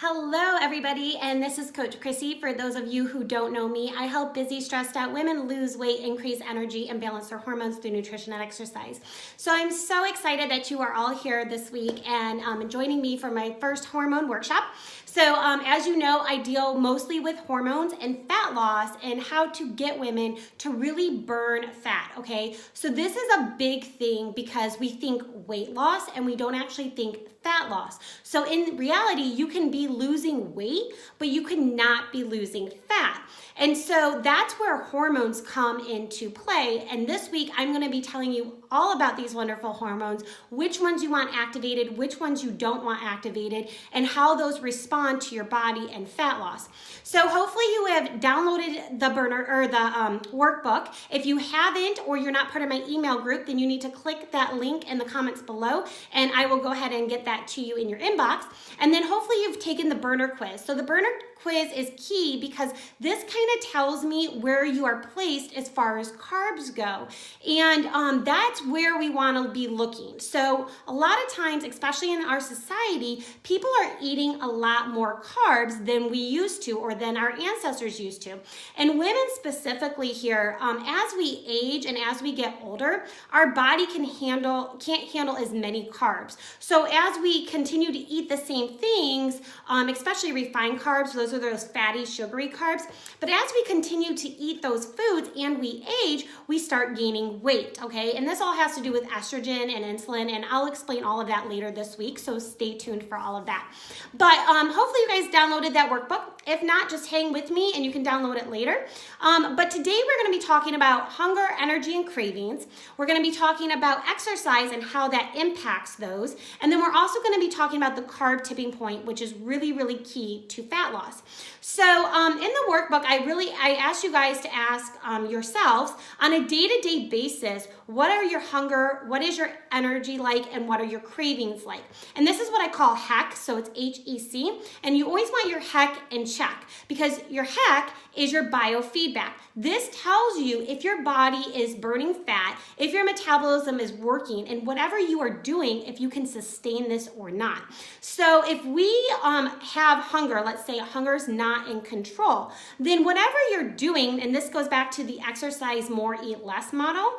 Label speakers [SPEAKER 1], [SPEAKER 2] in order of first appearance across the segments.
[SPEAKER 1] Hello, everybody, and this is Coach Chrissy. For those of you who don't know me, I help busy, stressed out women lose weight, increase energy, and balance their hormones through nutrition and exercise. So I'm so excited that you are all here this week and joining me for my first hormone workshop. So as you know, I deal mostly with hormones and fat loss and how to get women to really burn fat, okay? So this is a big thing because we think weight loss and we don't actually think fat loss. So in reality, you can be losing weight, but you cannot be losing fat. And so that's where hormones come into play. And this week, I'm going to be telling you all about these wonderful hormones, which ones you want activated, which ones you don't want activated, and how those respond to your body and fat loss. So hopefully you have downloaded the burner or the workbook. If you haven't, or you're not part of my email group, then you need to click that link in the comments below, and I will go ahead and get that to you in your inbox. And then hopefully you've taken the burner quiz. So the burner quiz is key because this kind of tells me where you are placed as far as carbs go. And that's where we want to be looking. So a lot of times, especially in our society, people are eating a lot more carbs than we used to or than our ancestors used to. And women specifically here, as we age and as we get older, our body can't handle as many carbs. So as we continue to eat the same things, especially refined carbs, those are those fatty, sugary carbs. But as we continue to eat those foods and we age, we start gaining weight, okay? And this all has to do with estrogen and insulin, and I'll explain all of that later this week, so stay tuned for all of that. But hopefully you guys downloaded that workbook. If not, just hang with me and you can download it later. But today we're going to be talking about hunger, energy, and cravings. We're going to be talking about exercise and how that impacts those. And then we're also going to be talking about the carb tipping point, which is really, really key to fat loss. So in the workbook, I asked you guys to ask yourselves on a day-to-day basis, what are your hunger, what is your energy like, and what are your cravings like? And this is what I call HEC, so it's HEC, and you always want your HEC in check because your HEC is your biofeedback. This tells you if your body is burning fat, if your metabolism is working, and whatever you are doing, if you can sustain this or not. So if we have hunger, let's say hunger is not in control, then whatever you're doing, and this goes back to the exercise more, eat less model,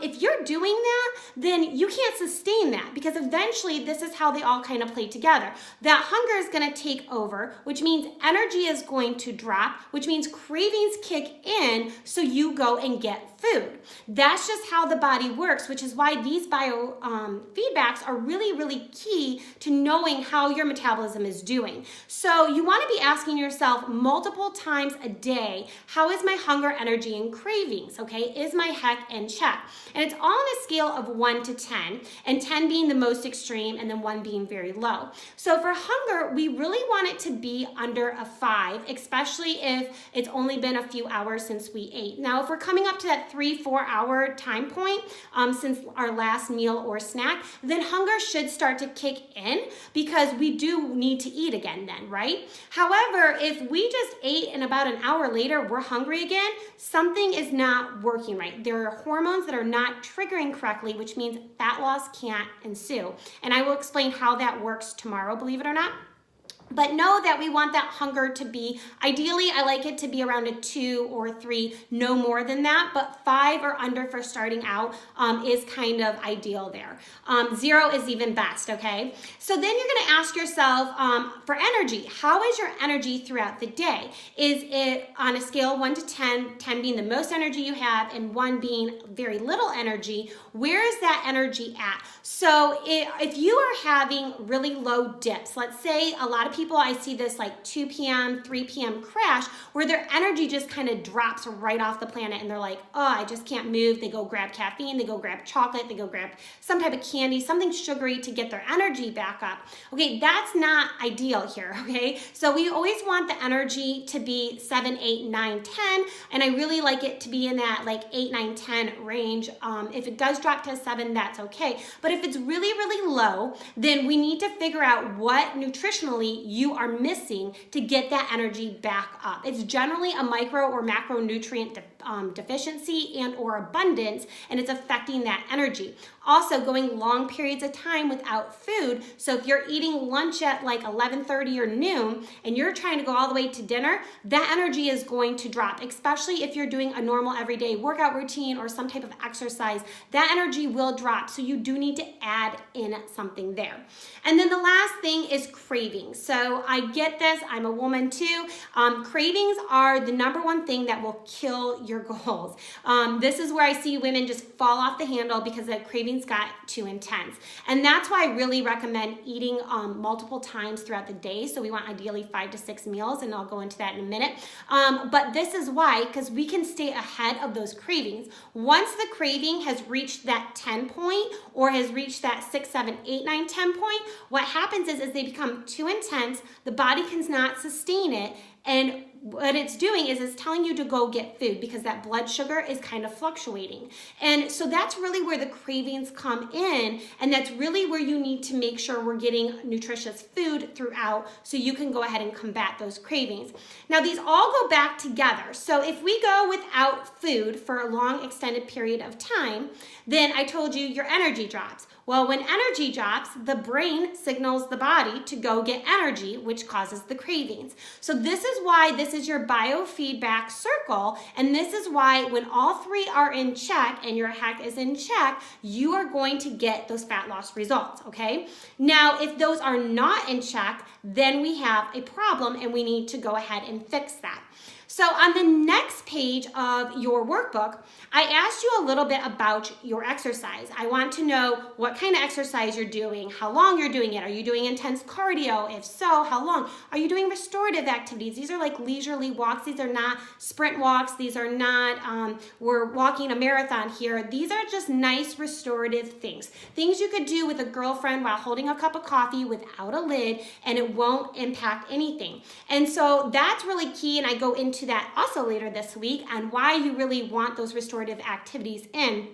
[SPEAKER 1] if you're doing that, then you can't sustain that because eventually this is how they all kind of play together. That hunger is going to take over, which means energy is going to drop, which means cravings kick in, so you go and get food. That's just how the body works, which is why these bio feedbacks are really, really key to knowing how your metabolism is doing. So you want to be asking yourself multiple times a day, how is my hunger, energy, and cravings, okay? Is my HEC in check? And it's all on a scale of 1 to 10, and 10 being the most extreme, and then 1 being very low. So for hunger, we really want it to be under a 5, especially if it's only been a few hours since we ate. Now, if we're coming up to that 3-4 hour time point since our last meal or snack, then hunger should start to kick in because we do need to eat again then, right? However, if we just ate and about an hour later we're hungry again, something is not working right. There are hormones that are not triggering correctly, which means fat loss can't ensue. And I will explain how that works tomorrow, believe it or not. But know that we want that hunger to be, ideally, I like it to be around a 2 or 3, no more than that, but 5 or under for starting out is kind of ideal there. 0 is even best, okay? So then you're gonna ask yourself for energy, how is your energy throughout the day? Is it on a scale of 1 to 10, 10 being the most energy you have and 1 being very little energy, where is that energy at? So if you are having really low dips, let's say a lot of people, I see this like 2 p.m., 3 p.m. crash where their energy just kind of drops right off the planet and they're like, oh, I just can't move. They go grab caffeine, they go grab chocolate, they go grab some type of candy, something sugary to get their energy back up. Okay, that's not ideal here, okay? So we always want the energy to be 7, 8, 9, 10, and I really like it to be in that like 8, 9, 10 range. If it does drop to 7, that's okay. But if it's really, really low, then we need to figure out what nutritionally you are missing to get that energy back up. It's generally a micro or macronutrient deficiency and or abundance, and it's affecting that energy. Also, going long periods of time without food. So if you're eating lunch at like 11:30 or noon and you're trying to go all the way to dinner, that energy is going to drop, especially if you're doing a normal everyday workout routine or some type of exercise. That energy will drop, so you do need to add in something there. And then the last thing is cravings. So I get this, I'm a woman too. Cravings are the number one thing that will kill your goals. This is where I see women just fall off the handle because the cravings got too intense. And that's why I really recommend eating multiple times throughout the day. So we want ideally 5 to 6 meals, and I'll go into that in a minute. But this is why, because we can stay ahead of those cravings. Once the craving has reached that 10 point or has reached that 6, 7, 8, 9, 10 point, what happens is they become too intense, the body cannot sustain it, and what it's doing is it's telling you to go get food because that blood sugar is kind of fluctuating. And so that's really where the cravings come in, and that's really where you need to make sure we're getting nutritious food throughout so you can go ahead and combat those cravings. Now, these all go back together. So if we go without food for a long extended period of time, then I told you your energy drops. Well, when energy drops, the brain signals the body to go get energy, which causes the cravings. So this is why this is your biofeedback circle, and this is why when all three are in check and your HEC is in check, you are going to get those fat loss results, okay? Now, if those are not in check, then we have a problem and we need to go ahead and fix that. So on the next page of your workbook, I asked you a little bit about your exercise. I want to know what kind of exercise you're doing, how long you're doing it. Are you doing intense cardio? If so, how long? Are you doing restorative activities? These are like leisurely walks. These are not sprint walks. These are not, we're walking a marathon here. These are just nice restorative things. Things you could do with a girlfriend while holding a cup of coffee without a lid, and it won't impact anything. And so that's really key, and I go into that also later this week on why you really want those restorative activities in.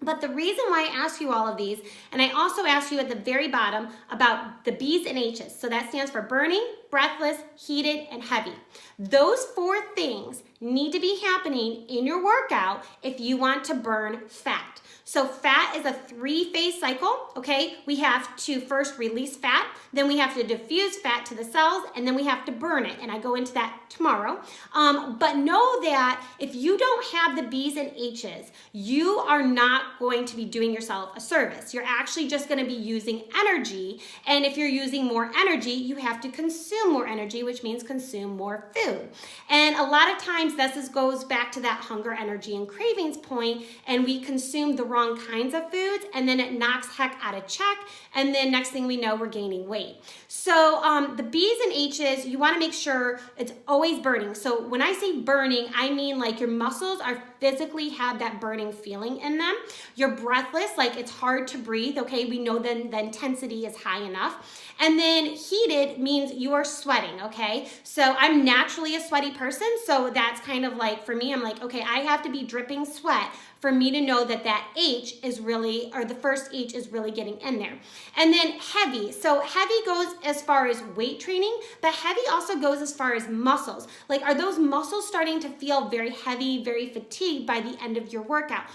[SPEAKER 1] But the reason why I ask you all of these, and I also ask you at the very bottom about the B's and H's. So that stands for burning, breathless, heated, and heavy. Those 4 things need to be happening in your workout if you want to burn fat. So fat is a 3-phase cycle, okay? We have to first release fat, then we have to diffuse fat to the cells, and then we have to burn it. And I go into that tomorrow. But know that if you don't have the B's and H's, you are not going to be doing yourself a service. You're actually just gonna be using energy. And if you're using more energy, you have to consume more energy, which means consume more food. And a lot of times this goes back to that hunger, energy, and cravings point, and we consume the wrong kinds of foods, and then it knocks HEC out of check, and then next thing we know, we're gaining weight. So the B's and H's, you want to make sure it's always burning. So when I say burning, I mean like your muscles are physically have that burning feeling in them. You're breathless, like it's hard to breathe, okay? We know then the intensity is high enough. And then heated means you are sweating, okay? So I'm naturally a sweaty person, so that's kind of like, for me, I'm like, okay, I have to be dripping sweat for me to know that that H is really, or the first H is really getting in there. And then heavy. So heavy goes as far as weight training, but heavy also goes as far as muscles. Like, are those muscles starting to feel very heavy, very fatigued by the end of your workout?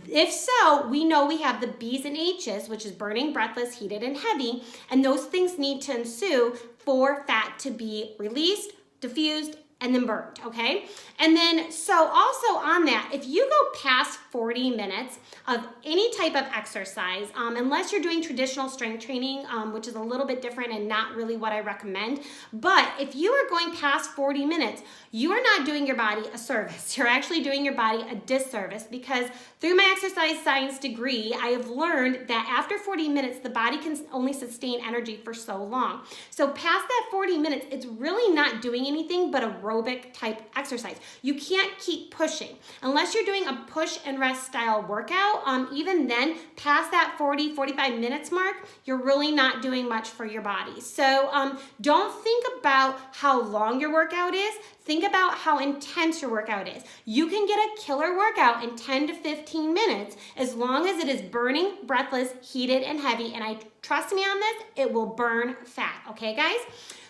[SPEAKER 1] If so, we know we have the B's and H's, which is burning, breathless, heated, and heavy, and those things need to ensue for fat to be released, diffused, and then burned, okay? And then, so also on that, if you go past 40 minutes of any type of exercise, unless you're doing traditional strength training, which is a little bit different and not really what I recommend, but if you are going past 40 minutes, you are not doing your body a service. You're actually doing your body a disservice, because through my exercise science degree, I have learned that after 40 minutes, the body can only sustain energy for so long. So past that 40 minutes, it's really not doing anything but aerobic type exercise. You can't keep pushing. Unless you're doing a push and rest style workout, even then, past that 40-45 minutes mark, you're really not doing much for your body. So don't think about how long your workout is. Think about how intense your workout is. You can get a killer workout in 10 to 15 minutes as long as it is burning, breathless, heated, and heavy. And trust me on this, it will burn fat. Okay, guys?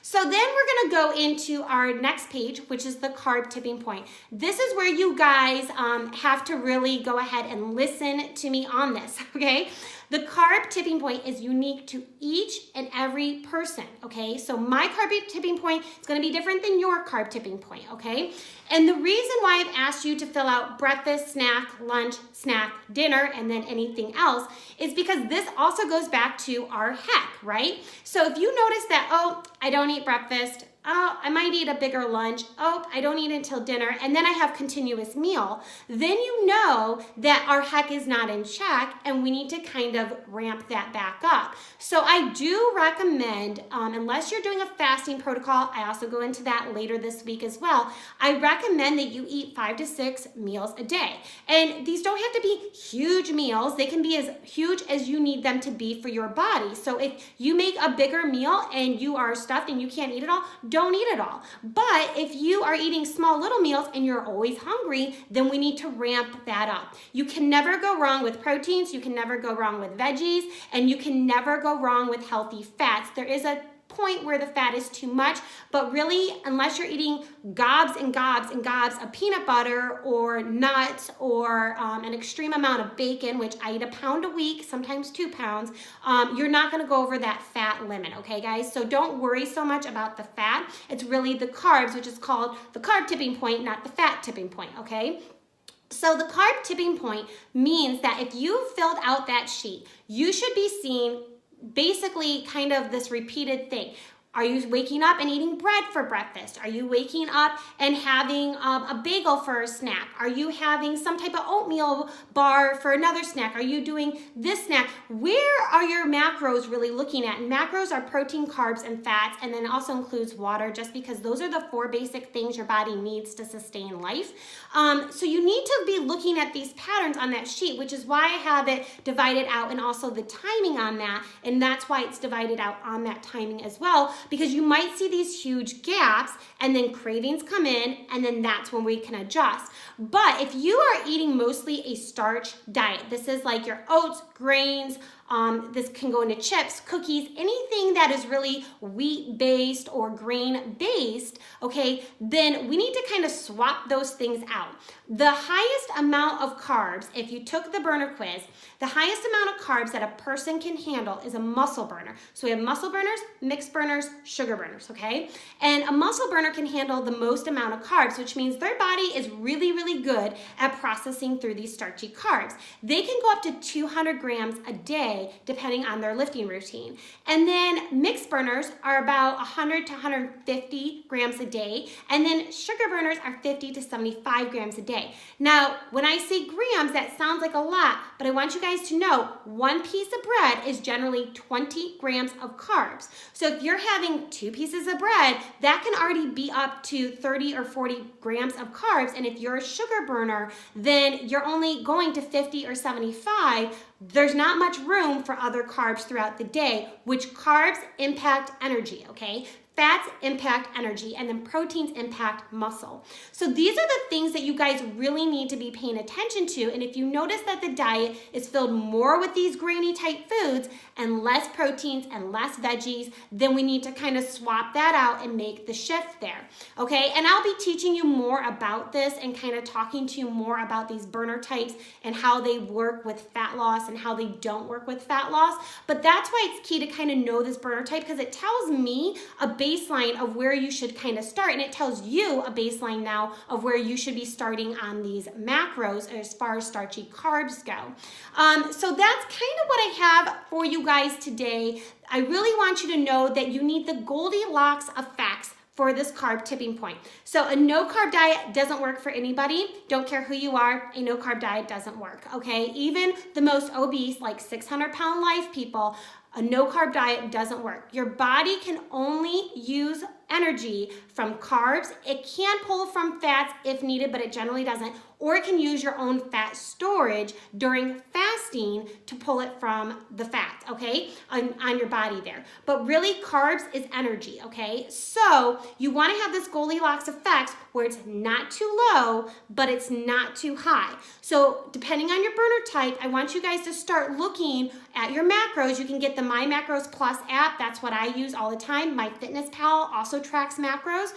[SPEAKER 1] So then we're gonna go into our next page, which is the carb tipping point. This is where you guys have to really go ahead and listen to me on this, okay? The carb tipping point is unique to each and every person, okay? So my carb tipping point is gonna be different than your carb tipping point, okay? And the reason why I've asked you to fill out breakfast, snack, lunch, snack, dinner, and then anything else is because this also goes back to our hack, right? So if you notice that, oh, I don't eat breakfast, oh, I might eat a bigger lunch, oh, I don't eat until dinner, and then I have continuous meal, then you know that our heck is not in check and we need to kind of ramp that back up. So I do recommend, unless you're doing a fasting protocol, I also go into that later this week as well, I recommend that you eat 5 to 6 meals a day. And these don't have to be huge meals. They can be as huge as you need them to be for your body. So if you make a bigger meal and you are stuffed and you can't eat it all, don't eat it all. But if you are eating small little meals and you're always hungry, then we need to ramp that up. You can never go wrong with proteins, you can never go wrong with veggies, and you can never go wrong with healthy fats. There is a point where the fat is too much, but really, unless you're eating gobs and gobs and gobs of peanut butter or nuts or an extreme amount of bacon, which I eat a pound a week, sometimes 2 pounds, you're not gonna go over that fat limit, okay guys? So don't worry so much about the fat. It's really the carbs, which is called the carb tipping point, not the fat tipping point, okay? So the carb tipping point means that if you filled out that sheet, you should be seeing basically kind of this repeated thing. Are you waking up and eating bread for breakfast? Are you waking up and having a bagel for a snack? Are you having some type of oatmeal bar for another snack? Are you doing this snack? Where are your macros really looking at? And macros are protein, carbs, and fats, and then it also includes water, just because those are the 4 basic things your body needs to sustain life. So you need to be looking at these patterns on that sheet, which is why I have it divided out and also the timing on that, and that's why it's divided out on that timing as well, because you might see these huge gaps and then cravings come in, and then that's when we can adjust. But if you are eating mostly a starch diet, this is like your oats, grains, this can go into chips, cookies, anything that is really wheat-based or grain-based, okay, then we need to kind of swap those things out. The highest amount of carbs, if you took the burner quiz, the highest amount of carbs that a person can handle is a muscle burner. So we have muscle burners, mixed burners, sugar burners, okay? And a muscle burner can handle the most amount of carbs, which means their body is really, really good at processing through these starchy carbs. They can go up to 200 grams a day, depending on their lifting routine. And then mixed burners are about 100 to 150 grams a day, and then sugar burners are 50 to 75 grams a day. Now, when I say grams, that sounds like a lot, but I want you guys to know 1 piece of bread is generally 20 grams of carbs. So if you're having 2 pieces of bread, that can already be up to 30 or 40 grams of carbs, and if you're a sugar burner, then you're only going to 50 or 75. There's not much room for other carbs throughout the day, which carbs impact energy, okay? Fats impact energy, and then proteins impact muscle. So these are the things that you guys really need to be paying attention to. And if you notice that the diet is filled more with these grainy type foods and less proteins and less veggies, then we need to kind of swap that out and make the shift there, okay? And I'll be teaching you more about this and kind of talking to you more about these burner types and how they work with fat loss and how they don't work with fat loss. But that's why it's key to kind of know this burner type, because it tells me a baseline of where you should kind of start, and it tells you a baseline now of where you should be starting on these macros as far as starchy carbs go. So that's kind of what I have for you guys today. I really want you to know that you need the Goldilocks effects for this carb tipping point. So a no carb diet doesn't work for anybody. Don't care who you are, a no carb diet doesn't work, okay? Even the most obese, like 600-pound life people, a no carb diet doesn't work. Your body can only use energy from carbs. It can pull from fats if needed, but it generally doesn't. Or it can use your own fat storage during fasting to pull it from the fat, okay, on your body there. But really, carbs is energy, okay? So you want to have this Goldilocks effect where it's not too low, but it's not too high. So depending on your burner type, I want you guys to start looking at your macros. You can get the My Macros Plus app. That's what I use all the time. MyFitnessPal also tracks macros.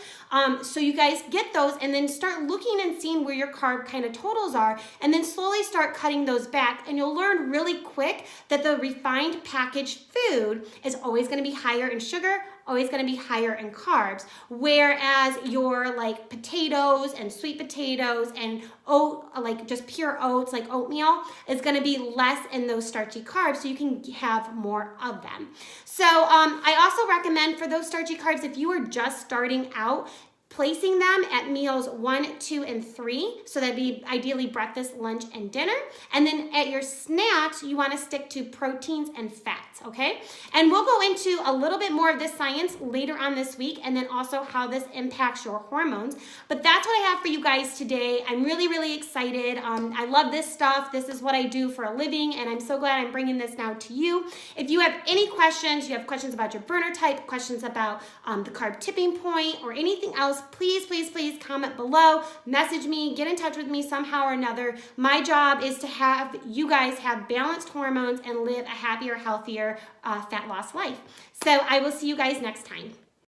[SPEAKER 1] So you guys get those and then start looking and seeing where your carb kind of totals are, and then slowly start cutting those back, and you'll learn really quick that the refined packaged food is always going to be higher in sugar, always going to be higher in carbs, whereas your like potatoes and sweet potatoes and oat, like just pure oats like oatmeal, is going to be less in those starchy carbs, so you can have more of them. So I also recommend for those starchy carbs, if you are just starting out, placing them at meals 1, 2, and 3. So that'd be ideally breakfast, lunch, and dinner. And then at your snacks, you want to stick to proteins and fats, okay? And we'll go into a little bit more of this science later on this week, and then also how this impacts your hormones. But that's what I have for you guys today. I'm really, really excited. I love this stuff. This is what I do for a living, and I'm so glad I'm bringing this now to you. If you have any questions, you have questions about your burner type, questions about the carb tipping point, or anything else, please, please, please comment below, message me, get in touch with me somehow or another. My job is to have you guys have balanced hormones and live a happier, healthier, fat loss life. So I will see you guys next time.